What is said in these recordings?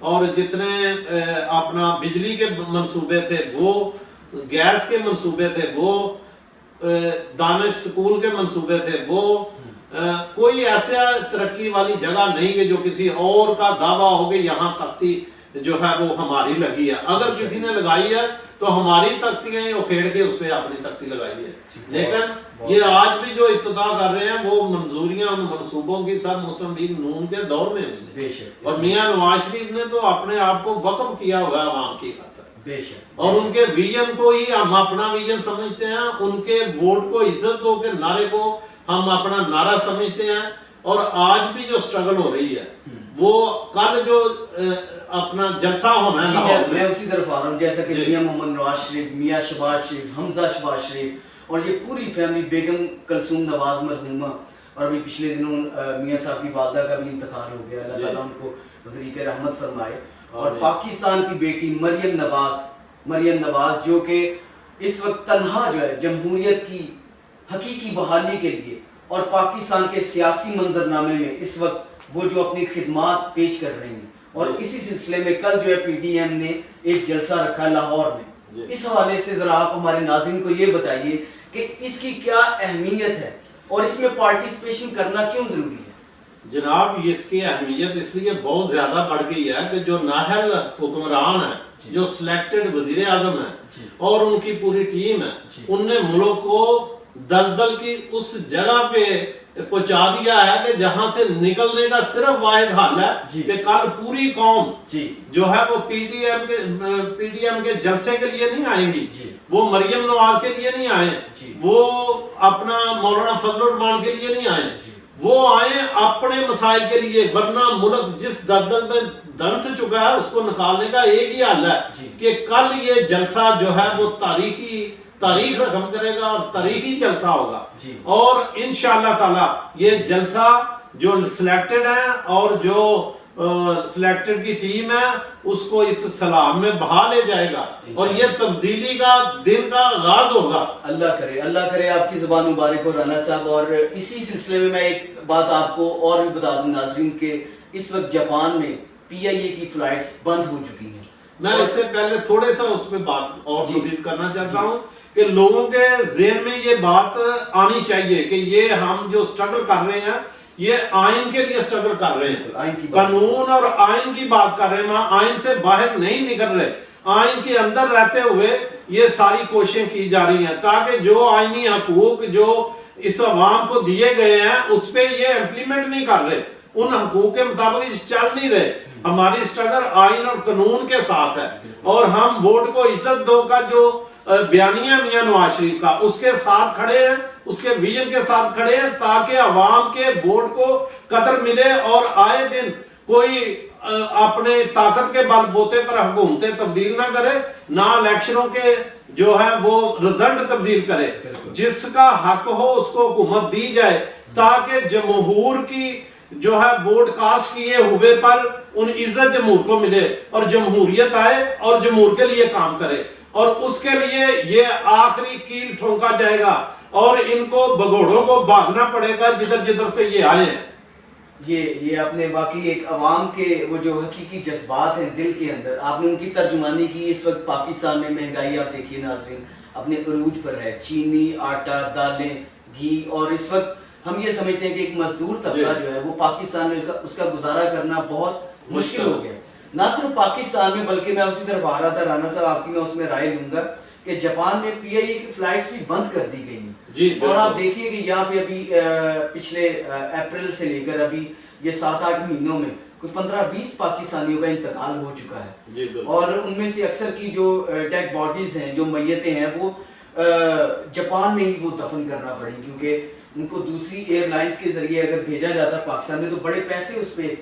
اور جتنے اپنا بجلی کے منصوبے تھے وہ، گیس کے منصوبے تھے وہ، دانش سکول کے منصوبے تھے وہ، کوئی ایسا ترقی والی جگہ نہیں کہ جو کسی اور کا دعویٰ ہو کہ یہاں تختی جو ہے وہ ہماری لگی ہے. اگر کسی نے لگائی ہے تو ہماری تختیاں ہی اکھیڑ کے اس پہ اپنی تختی لگائی ہے. لیکن یہ آج بھی جو افتتاح کر رہے ہیں وہ منظوریاں ان منصوبوں کی سب مسلم لیگ نون کے دور میں ہوئی ہیں. اور میاں نواز شریف نے تو اپنے آپ کو وقف کیا ہوا ہے عوام کی خاطر، اور ان کے ویژن کو ہی ہم اپنا ویژن سمجھتے ہیں، ان کے ووٹ کو عزت دو کے نعرے کو ہم اپنا نعرہ سمجھتے ہیں. اور آج بھی جو سٹرگل ہو رہی ہے وہ کل جو اپنا جلسہ ہونا ہے میں اسی طرف آ رہا ہوں، جیسا کہ میاں محمد نواز شریف، میاں شہباز شریف، حمزہ شہباز شریف اور یہ پوری فیملی، بیگم کلثوم نواز مرحومہ، اور ابھی پچھلے دنوں میاں صاحب کی والدہ کا بھی انتقال ہو گیا، اللہ تعالیٰ ان کو غریق رحمت فرمائے. اور پاکستان کی بیٹی مریم نواز جو کہ اس وقت تنہا جو ہے جمہوریت کی حقیقی بحالی کے لیے اور پاکستان کے سیاسی منظرنامے میں اس وقت وہ جو اپنی خدمات پیش کر رہے ہیں. اور اسی سلسلے میں کل جو ہے پی ڈی ایم نے ایک جلسہ رکھا لاہور میں. اس حوالے سے ذرا آپ ہمارے ناظرین کو یہ بتائیے کہ اس کی کیا اہمیت ہے اور اس میں پارٹیسپیشن کرنا کیوں ضروری ہے؟ جناب اس کی اہمیت اس لیے بہت زیادہ بڑھ گئی ہے کہ جو نااہل حکمران ہیں، جو سلیکٹڈ وزیر اعظم ہیں اور ان کی پوری ٹیم ہے، ان نے ملک کو دلدل کی اس جگہ پہ پہنچا دیا ہے کہ جہاں سے نکلنے کا صرف واحد حل ہے کہ کل پوری قوم جو ہے وہ پی ڈی ایم کے جلسے کے لیے نہیں آئیں گی، وہ مریم نواز کے لیے نہیں آئیں، وہ اپنا مولانا فضل الرحمان کے لیے نہیں آئیں، وہ آئیں اپنے مسائل کے لیے. ورنہ ملک جس دلدل میں دھنس چکا ہے اس کو نکالنے کا ایک ہی حل ہے کہ کل یہ جلسہ جو ہے وہ تاریخ رقم کرے گا اور تاریخی جلسہ ہوگا. اور انشاءاللہ تعالی یہ جلسہ جو سلیکٹڈ ہے اور جو سلیکٹڈ کی ٹیم ہے اس کو اس سلام میں بہا لے جائے گا اور یہ تبدیلی کا دن کا آغاز ہوگا. اللہ کرے آپ کی زبان مبارک ہو رانا صاحب. اور اسی سلسلے میں ایک بات آپ کو اور بھی بتا دوں ناظرین کہ اس وقت جاپان میں پی آئی اے کی فلائٹس بند ہو چکی ہیں. میں اس سے پہلے تھوڑے سا اس پہ بات اور مزید کرنا چاہتا ہوں کہ لوگوں کے ذہن میں یہ بات آنی چاہیے کہ یہ ہم جو سٹرگل کر رہے ہیں یہ آئین کے لیے سٹرگل کر رہے ہیں، قانون اور آئین کی بات کر رہے ہیں، آئین سے باہر نہیں نکل رہے. آئین کے اندر رہتے ہوئے یہ ساری کوششیں کی جا رہی ہیں تاکہ جو آئینی حقوق جو اس عوام کو دیے گئے ہیں اس پہ یہ امپلیمنٹ نہیں کر رہے، ان حقوق کے مطابق چل نہیں رہے. ہماری سٹرگل آئین اور قانون کے ساتھ ہے اور ہم ووٹ کو عزت دو کا جو بیانیہ میاں نواز شریف کا اس کے ساتھ کھڑے ہیں، اس کے ویژن کے ساتھ کھڑے ہیں تاکہ عوام کے ووٹ کو قدر ملے اور آئے دن کوئی اپنے طاقت کے بل بوتے پر حکومتیں تبدیل نہ کرے، نہ الیکشنوں کے جو ہے وہ رزلٹ تبدیل کرے. جس کا حق ہو اس کو حکومت دی جائے تاکہ جمہور کی جو ہے ووٹ کاسٹ کیے ہوئے پر ان عزت جمہور کو ملے اور جمہوریت آئے اور جمہور کے لیے کام کرے. اور اس کے لیے یہ آخری کیل ٹھونکا جائے گا اور ان کو بگوڑوں کو بھاگنا پڑے گا جدھر سے یہ آئے ہیں. یہ آپ نے واقعی ایک عوام کے وہ جو حقیقی جذبات ہیں دل کے اندر آپ نے ان کی ترجمانی کی. اس وقت پاکستان میں مہنگائی آپ دیکھیے ناظرین اپنے عروج پر ہے، چینی، آٹا، دالیں، گھی، اور اس وقت ہم یہ سمجھتے ہیں کہ ایک مزدور طبقہ جو ہے وہ پاکستان میں اس کا گزارا کرنا بہت مشکل ہو گیا. نہ صرف پاکستان میں بلکہ میں اسی طرف آ رہا تھا رانا صاحب، آپ کی میں اس میں رائے لوں گا کہ جاپان میں پی آئی اے کی فلائٹس بھی بند کر دی گئی ہیں. اور آپ دیکھیے کہ یہاں پہ ابھی پچھلے اپریل سے لے کر ابھی یہ 7-8 مہینوں میں کوئی 15-20 پاکستانیوں کا انتقال ہو چکا ہے. اور ان میں سے اکثر کی جو ڈیڈ باڈیز ہیں، جو میتیں ہیں، وہ جاپان میں ہی وہ دفن کرنا پڑیں کیونکہ ان کو دوسری ایئر لائنز کے ذریعے اگر بھیجا جاتا پاکستان میں تو بڑے پیسے اس پہ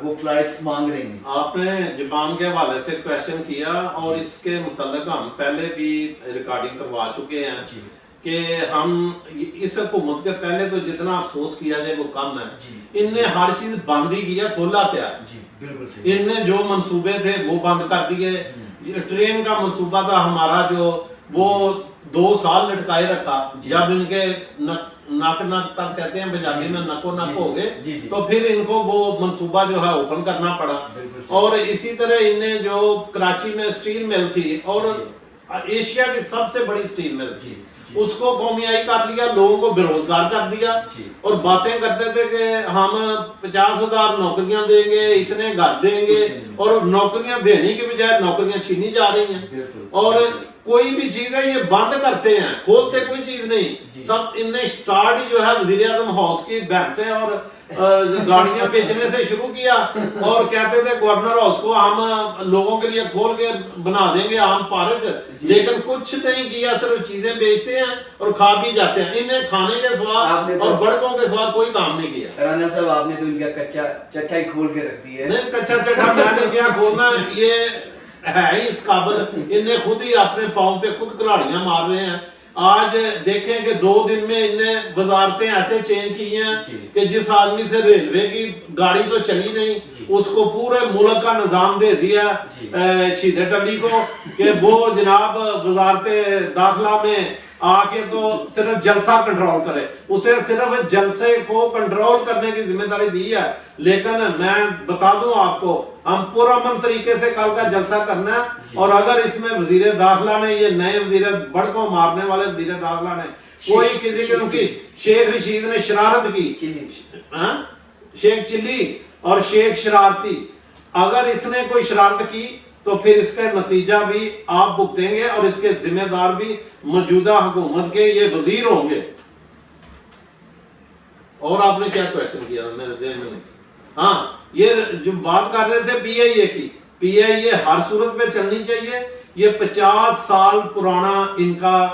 وہ فلائٹس مانگ رہے ہیں. آپ نے جاپان کے حوالے سے کویشچن کیا اور اس کے متعلق ہم پہلے بھی ریکارڈنگ کروا چکے ہیں کہ ہم اس حکومت کے پہلے تو جتنا افسوس کیا جائے وہ کم ہے. ان نے ہر چیز بند ہی کیا، کھولا کیا. ان نے جو منصوبے تھے وہ بند کر دیے. ٹرین کا منصوبہ تھا ہمارا جو وہ 2 سال لٹکائے رکھا. جب ان کے نک نک تک کہتے ہیں پنجابی میں نکو نک ہو گئے جی تو پھر ان کو وہ منصوبہ جو ہے اوپن کرنا پڑا. اور اسی طرح انہیں جو کراچی میں اسٹیل مل تھی اور ایشیا کی سب سے بڑی اسٹیل مل تھی اس کو قومیائی کر لیا, لوگوں کو بے روزگار کر دیا اور باتیں کرتے تھے کہ ہم 50,000 نوکریاں دیں گے, اتنے گھر دیں گے, اور نوکریاں دینے کے بجائے نوکریاں چھینی جا رہی ہیں. اور کوئی بھی چیز ہے یہ بند کرتے ہیں, کھولتے کوئی چیز نہیں. سب ان نے سٹارٹ ہی جو ہے وزیر اعظم ہاؤس کی بھینسیں اور گاڑیاں بیچنے سے شروع کیا اور کہتے تھے گورنر ہاؤس کو ہم لوگوں کے لیے کھول کے بنا دیں گے عام پارک, لیکن کچھ نہیں کیا, صرف چیزیں بیچتے ہیں اور کھا بھی جاتے ہیں. انہیں کھانے کے سوا اور بڑکوں کے سوا کوئی کام نہیں کیا. رانا صاحب آپ نے تو ان کا کچا چٹا ہی کھول کے رکھ دیا ہے. نہیں کچا چٹا میں نے کیا کھولنا, یہ ہے ہی اس قابل, انہیں خود ہی اپنے پاؤں پہ خود کلاڑیاں مار رہے ہیں. آج دیکھیں کہ 2 دن میں انہیں وزارتیں ایسے چینج کی ہیں کہ جس آدمی سے ریلوے کی گاڑی تو چلی نہیں اس کو پورے ملک کا نظام دے دیا شیدے ٹلی کو کہ وہ جناب وزارت داخلہ میں آ کے تو صرف جلسہ کنٹرول کرے, اسے صرف جلسے کو کنٹرول کرنے کی ذمہ داری دی ہے. لیکن میں بتا دوں آپ کو, ہم پرامن طریقے سے کل کا جلسہ کرنا ہے, اور اگر اس میں وزیر داخلہ نے, یہ نئے وزیر بڑکوں مارنے والے وزیر داخلہ نے کوئی کسی قسم کی, شیخ رشید نے شرارت کی, شیخ چلی اور شیخ شرارتی, اگر اس نے کوئی شرارت کی تو پھر اس کا نتیجہ بھی آپ بھگتیں گے اور اس کے ذمہ دار بھی موجودہ حکومت کے یہ وزیر ہوں گے. اور آپ نے کیا کویشچن کیا میرے ذہن میں؟ ہاں, یہ جو بات کر رہے تھے پی آئی اے کی, پی آئی اے ہر صورت میں چلنی چاہیے. یہ 50 سال پرانا ان کا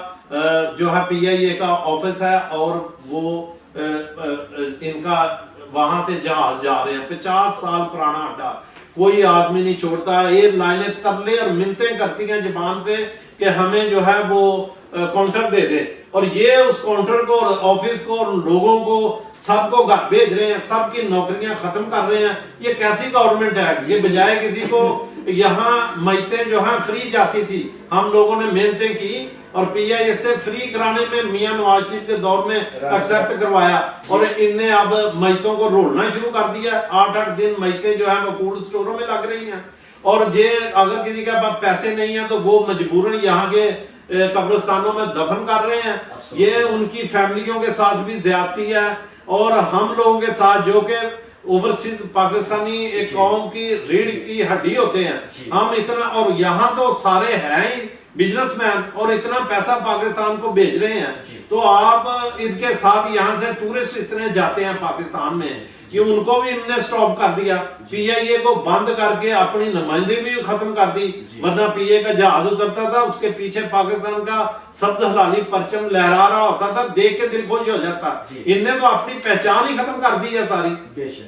جو ہے پی آئی اے کا آفس ہے, اور وہ ان کا وہاں سے جہاز جا رہے ہیں, 50 سال پرانا اڈا, کوئی آدمی نہیں چھوڑتا. ایئر لائنیں ترلے اور منتیں کرتی ہیں زبان سے کہ ہمیں جو ہے وہ کاؤنٹر دے دے, اور یہ اس کاؤنٹر کو, آفس کو, اور لوگوں کو سب کو گھر بھیج رہے ہیں, سب کی نوکریاں ختم کر رہے ہیں. یہ کیسی گورنمنٹ ہے؟ یہ بجائے کسی کو یہاں میتیں جو ہیں فری جاتی تھی, ہم لوگوں نے محنتیں کی اور پی آئی اے سے فری کرانے میں میاں نواز شریف کے دور میں ایکسپٹ کروایا, اور ان نے اب میتوں کو رولنا شروع کر دیا. 8-8 دن میتیں جو ہیں وہ کولڈ سٹوروں میں لگ رہی ہیں, اور یہ اگر کسی کے پاس پیسے نہیں ہیں تو وہ مجبوراً یہاں کے قبرستانوں میں دفن کر رہے ہیں. یہ ان کی فیملیوں کے ساتھ بھی زیادتی ہے, اور ہم لوگوں کے ساتھ جو کہ اوورسیز پاکستانی ایک قوم کی ریڑھ کی ہڈی ہوتے ہیں, ہم اتنا, اور یہاں تو سارے ہیں ہی بزنس مین, اور اتنا پیسہ پاکستان کو بھیج رہے ہیں, تو آپ ان کے ساتھ یہاں سے ٹورسٹ اتنے جاتے ہیں پاکستان میں کہ ان کو بھی انہوں نے سٹاپ کر دیا. پی آئی اے کو بند کر کے اپنی نمائندگی بھی ختم کر دی, ورنہ پی اے کا جہاز اترتا تھا, اس کے پیچھے پاکستان کا سبز ہلالی پرچم لہرا رہا ہوتا تھا, دیکھ کے دل خوش ہو جاتا. ان نے تو اپنی پہچان ہی ختم کر دی ہے ساری,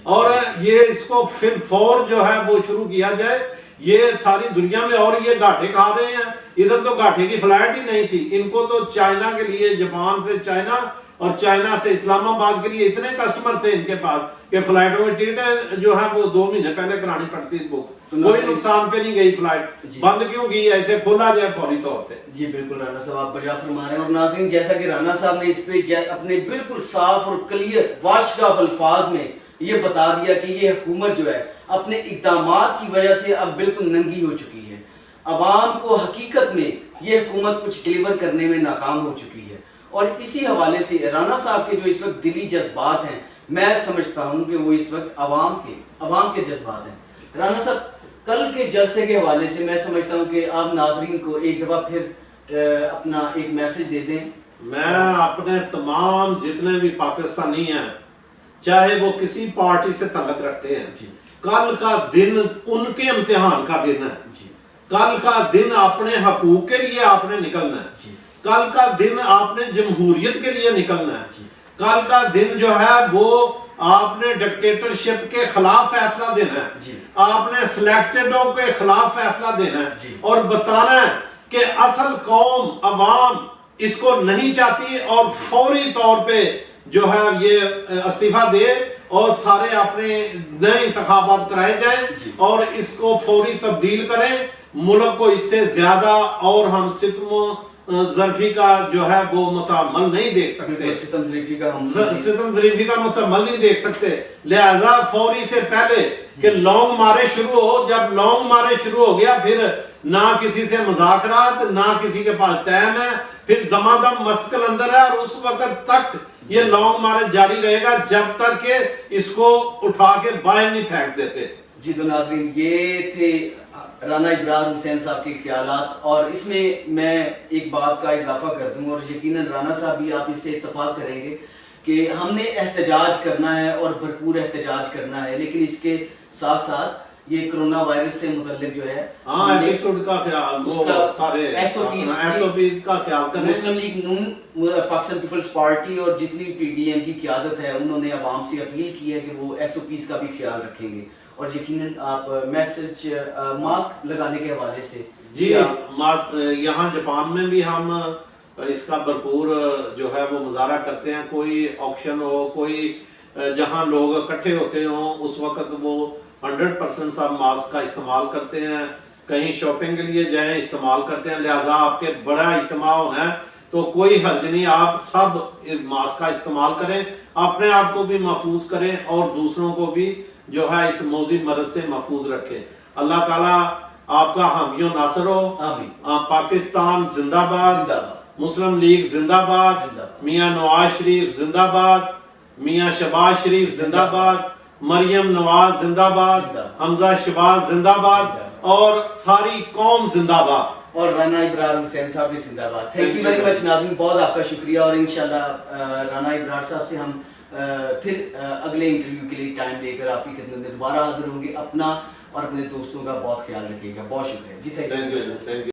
اور یہ اس کو پھر فور جو ہے وہ شروع کیا جائے. یہ ساری دنیا میں اور یہ گھاٹے کھا رہے ہیں, ادھر تو گھاٹے کی فلائٹ ہی نہیں تھی. ان کو تو چائنا کے لیے, جاپان سے چائنا اور چائنا سے اسلام آباد کے لیے اتنے کسٹمر تھے ان کے پاس کہ فلائٹوں میں ٹکٹیں جو ہے وہ 2 مہینے پہلے کرانی پڑتی تھی بک. کوئی نقصان پہ نہیں گئی فلائٹ, بند کیوں کی, ایسے کھولا جائے فوری طور پہ. جی بالکل رانا صاحب آپ بجا فرما رہے ہیں. اور ناظرین جیسا کہ رانا صاحب نے اس پہ اپنے بالکل صاف اور کلیئر واشڈ آف الفاظ میں یہ بتا دیا کہ یہ حکومت جو ہے اپنے اقدامات کی وجہ سے اب بالکل ننگی ہو چکی ہے. عوام کو حقیقت میں یہ حکومت کچھ ڈیلیور کرنے میں ناکام ہو چکی ہے, اور اسی حوالے سے رانا صاحب کے جو اس وقت دلی جذبات ہیں, میں سمجھتا ہوں کہ وہ اس وقت عوام کے جذبات ہیں. رانا صاحب کل کے جلسے کے حوالے سے میں سمجھتا ہوں کہ آپ ناظرین کو ایک دفعہ پھر اپنا ایک میسج دے دیں. میں اپنے تمام جتنے بھی پاکستانی ہیں, چاہے وہ کسی پارٹی سے تعلق رکھتے ہیں, کل کا دن ان کے امتحان کا دن ہے. کل کا دن اپنے حقوق کے لیے آپ نے نکلنا ہے. کل کا دن آپ نے جمہوریت کے لیے نکلنا ہے. کل کا دن جو ہے وہ آپ نے ڈکٹیٹرشپ کے خلاف فیصلہ دینا ہے. آپ نے سلیکٹڈوں کے خلاف فیصلہ دینا ہے اور بتانا ہے کہ اصل قوم عوام اس کو نہیں چاہتی, اور فوری طور پہ جو ہے یہ استعفیٰ دے اور سارے اپنے نئے انتخابات کرائے جائیں اور اس کو فوری تبدیل کریں. ملک کو اس سے زیادہ اور ہم ستم ظرفی کا جو ہے وہ متعمل نہیں دیکھ سکتے، ستم ظریفی کا ہم ستم ظریفی کا متعمل نہیں دیکھ سکتے، لہذا فوری سے پہلے کہ لونگ مارے شروع ہو، جب لونگ مارے شروع ہو گیا پھر نہ کسی سے مذاکرات، نہ کسی کے پاس ٹائم ہے، پھر دمادم مستقل اندر ہے، اور اس وقت تک یہ لونگ مارے جاری رہے گا جب تک کہ اس کو اٹھا کے باہر نہیں پھینک دیتے۔ جی تو ناظرین یہ تھے رانا ابرار حسین صاحب کے خیالات، اور اس میں میں ایک بات کا اضافہ کر دوں، اور یقیناً رانا صاحب بھی آپ اس سے اتفاق کریں گے کہ ہم نے احتجاج کرنا ہے اور بھرپور احتجاج کرنا ہے، لیکن اس کے ساتھ ساتھ یہ کرونا وائرس سے متعلق جو ہے ایپیسوڈ کا خیال، وہ سارے ایس او پیز کا خیال کریں۔ مسلم لیگ نون، پاکستان پیپلز پارٹی اور جتنی پی ڈی ایم کی قیادت ہے انہوں نے عوام سے اپیل کی ہے کہ وہ ایس او پیز کا بھی خیال رکھیں گے، اور یقیناً آپ میسج ماسک لگانے کے حوالے سے جی یہاں جاپان میں بھی ہم اس کا بھرپور جو ہے وہ مظاہرہ کرتے ہیں، کوئی آکشن ہو، کوئی جہاں لوگ اکٹھے ہوتے ہوں اس وقت وہ 100% سب ماسک کا استعمال کرتے ہیں، کہیں شاپنگ کے لیے جائیں استعمال کرتے ہیں، لہٰذا آپ کے بڑا اجتماع ہونا ہے تو کوئی حرج نہیں، آپ سب اس ماسک کا استعمال کریں، اپنے آپ کو بھی محفوظ کریں اور دوسروں کو بھی جو ہے اس موذی مرض سے محفوظ رکھیں۔ اللہ تعالیٰ آپ کا حامی و ناصر ہو۔ آمین۔ پاکستان زندہ باد، زندہ باد، مسلم لیگ زندہ باد، زندہ باد، میاں نواز شریف زندہ باد، میاں شہباز شریف زندہ باد، مریم نواز زندہ باد، حمزہ شہباز زندہ باد، اور ساری قوم زندہ باد، اور رانا ابرار حسین صاحب بھی زندہ باد۔ تھینک یو ویری مچ ناظرین، بہت آپ کا شکریہ، اور انشاءاللہ رانا ابرار صاحب سے ہم پھر اگلے انٹرویو کے لیے ٹائم لے کر آپ کی خدمت میں دوبارہ حاضر ہوں گے۔ اپنا اور اپنے دوستوں کا بہت خیال رکھیے گا۔ بہت شکریہ جی، تھینک یو۔